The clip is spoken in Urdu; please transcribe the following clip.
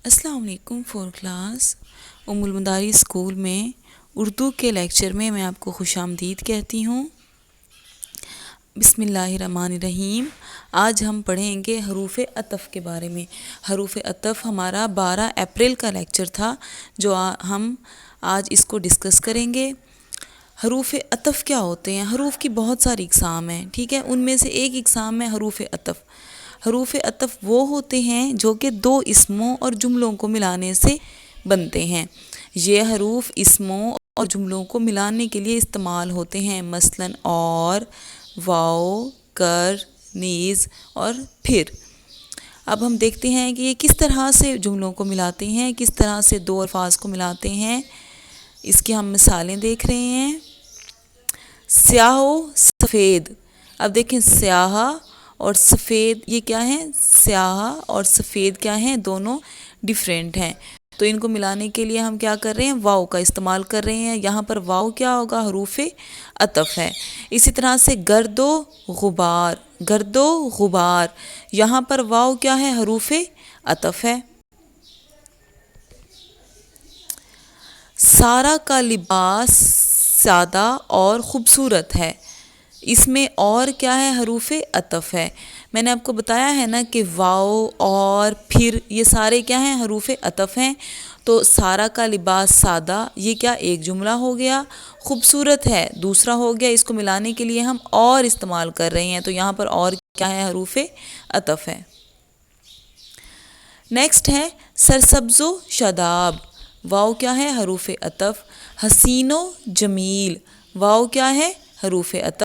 السلام علیکم فور کلاس ام المدارس اسکول میں اردو کے لیکچر میں آپ کو خوش آمدید کہتی ہوں۔ بسم اللہ الرحمن الرحیم۔ آج ہم پڑھیں گے حروف عطف کے بارے میں۔ حروف عطف ہمارا 12 اپریل کا لیکچر تھا جو ہم آج اس کو ڈسکس کریں گے۔ حروف عطف کیا ہوتے ہیں؟ حروف کی بہت ساری اقسام ہیں، ٹھیک ہے، ان میں سے ایک اقسام ہے حروف عطف۔ حروف عطف وہ ہوتے ہیں جو کہ دو اسموں اور جملوں کو ملانے سے بنتے ہیں۔ یہ حروف اسموں اور جملوں کو ملانے کے لیے استعمال ہوتے ہیں، مثلاً اور، واؤ، کر، نیز اور پھر۔ اب ہم دیکھتے ہیں کہ یہ کس طرح سے جملوں کو ملاتے ہیں، کس طرح سے دو الفاظ کو ملاتے ہیں۔ اس کی ہم مثالیں دیکھ رہے ہیں۔ سیاہ و سفید۔ اب دیکھیں سیاہ اور سفید یہ کیا ہیں؟ سیاہ اور سفید کیا ہیں؟ دونوں ڈیفرنٹ ہیں، تو ان کو ملانے کے لیے ہم کیا کر رہے ہیں؟ واؤ کا استعمال کر رہے ہیں۔ یہاں پر واؤ کیا ہوگا؟ حروف عطف ہے۔ اسی طرح سے گرد و غبار۔ گرد و غبار، یہاں پر واؤ کیا ہے؟ حروف عطف ہے۔ سارا کا لباس سادہ اور خوبصورت ہے، اس میں اور کیا ہے؟ حروف عطف ہے۔ میں نے آپ کو بتایا ہے نا کہ واؤ اور پھر یہ سارے کیا ہیں؟ حروف عطف ہیں۔ تو سارا کا لباس سادہ یہ کیا ایک جملہ ہو گیا، خوبصورت ہے دوسرا ہو گیا، اس کو ملانے کے لیے ہم اور استعمال کر رہے ہیں، تو یہاں پر اور کیا ہے؟ حروف عطف ہے۔ نیکسٹ ہے سرسبز و شاداب۔ واؤ کیا ہے؟ حروف عطف۔ حسین و جمیل، واؤ کیا ہے؟ حروف عطف۔